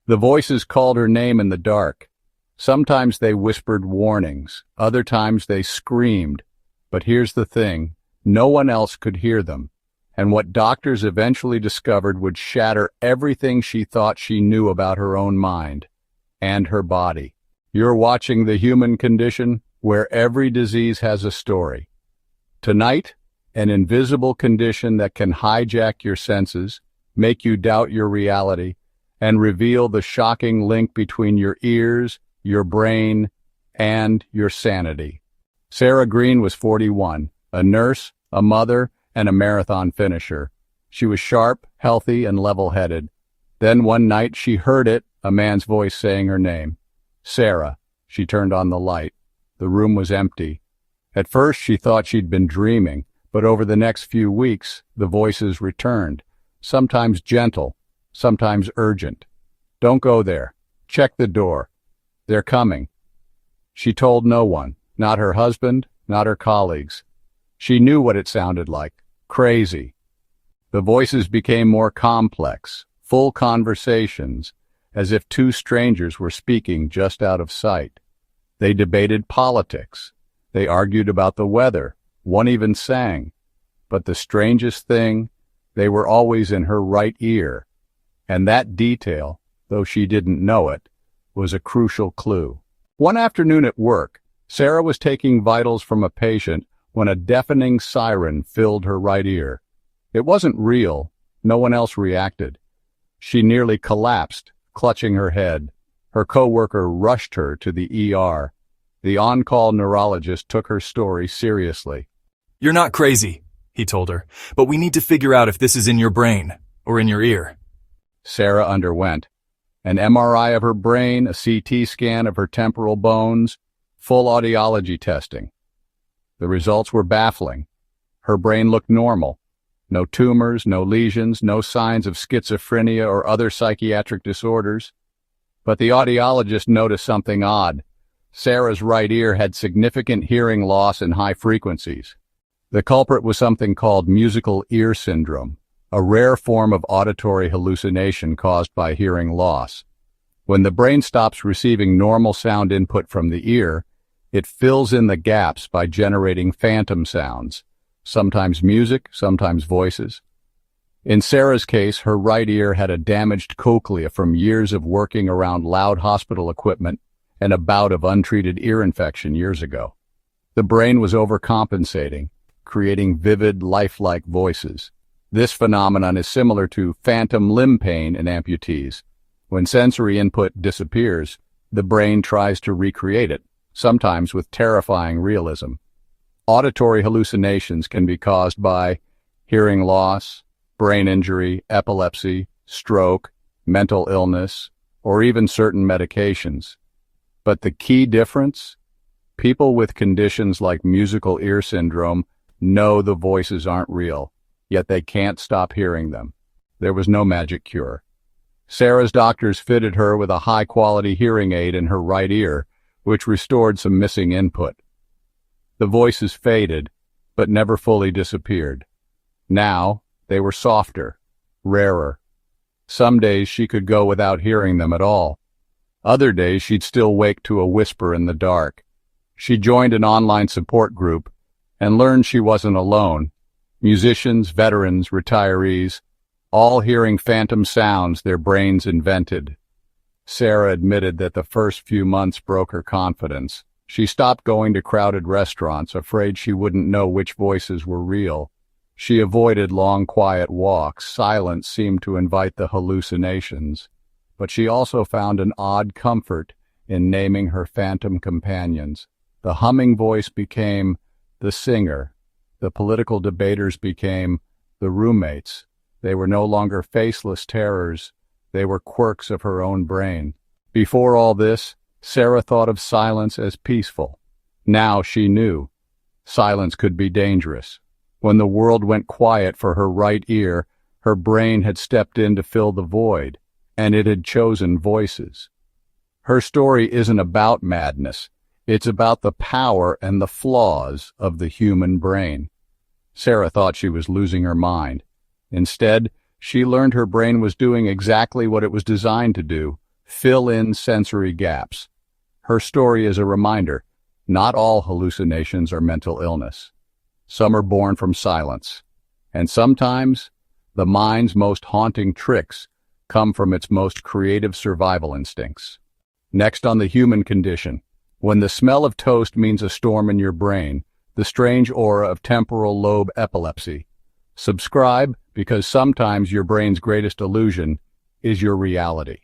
The voices called her name in the dark. Sometimes they whispered warnings, other times they screamed. But here's the thing, no one else could hear them, and what doctors eventually discovered would shatter everything she thought she knew about her own mind and her body. You're watching The Human Condition, where every disease has a story. Tonight, an invisible condition that can hijack your senses, make you doubt your reality, and reveal the shocking link between your ears, your brain, and your sanity. Sarah Green was 41, a nurse, a mother, and a marathon finisher. She was sharp, healthy, and level-headed. Then one night she heard it, a man's voice saying her name. Sarah. She turned on the light. The room was empty. At first she thought she'd been dreaming, but over the next few weeks, the voices returned, sometimes gentle, sometimes urgent. Don't go there. Check the door. They're coming. She told no one, not her husband, not her colleagues. She knew what it sounded like. Crazy. The voices became more complex, full conversations, as if two strangers were speaking just out of sight. They debated politics. They argued about the weather. One even sang. But the strangest thing, they were always in her right ear. And that detail, though she didn't know it, was a crucial clue. One afternoon at work, Sarah was taking vitals from a patient when a deafening siren filled her right ear. It wasn't real. No one else reacted. She nearly collapsed, clutching her head. Her coworker rushed her to the ER. The on-call neurologist took her story seriously. "You're not crazy," he told her, "but we need to figure out if this is in your brain or in your ear." Sarah underwent an MRI of her brain, a CT scan of her temporal bones, full audiology testing. The results were baffling. Her brain looked normal. No tumors, no lesions, no signs of schizophrenia or other psychiatric disorders. But the audiologist noticed something odd. Sarah's right ear had significant hearing loss in high frequencies. The culprit was something called musical ear syndrome, a rare form of auditory hallucination caused by hearing loss. When the brain stops receiving normal sound input from the ear, it fills in the gaps by generating phantom sounds, sometimes music, sometimes voices. In Sarah's case, her right ear had a damaged cochlea from years of working around loud hospital equipment and a bout of untreated ear infection years ago. The brain was overcompensating, creating vivid, lifelike voices. This phenomenon is similar to phantom limb pain in amputees. When sensory input disappears, the brain tries to recreate it, sometimes with terrifying realism. Auditory hallucinations can be caused by hearing loss, brain injury, epilepsy, stroke, mental illness, or even certain medications. But the key difference? People with conditions like musical ear syndrome know the voices aren't real, yet they can't stop hearing them. There was no magic cure. Sarah's doctors fitted her with a high-quality hearing aid in her right ear, which restored some missing input. The voices faded, but never fully disappeared. Now, they were softer, rarer. Some days she could go without hearing them at all. Other days she'd still wake to a whisper in the dark. She joined an online support group and learned she wasn't alone. Musicians, veterans, retirees, all hearing phantom sounds their brains invented. Sarah admitted that the first few months broke her confidence. She stopped going to crowded restaurants, afraid she wouldn't know which voices were real. She avoided long, quiet walks. Silence seemed to invite the hallucinations. But she also found an odd comfort in naming her phantom companions. The humming voice became the singer. The political debaters became the roommates. They were no longer faceless terrors. They were quirks of her own brain. Before all this, Sarah thought of silence as peaceful. Now she knew. Silence could be dangerous. When the world went quiet for her right ear, her brain had stepped in to fill the void, and it had chosen voices. Her story isn't about madness. It's about the power and the flaws of the human brain. Sarah thought she was losing her mind. Instead, she learned her brain was doing exactly what it was designed to do, fill in sensory gaps. Her story is a reminder, not all hallucinations are mental illness. Some are born from silence. And sometimes, the mind's most haunting tricks come from its most creative survival instincts. Next on the human condition. When the smell of toast means a storm in your brain, the strange aura of temporal lobe epilepsy. Subscribe, because sometimes your brain's greatest illusion is your reality.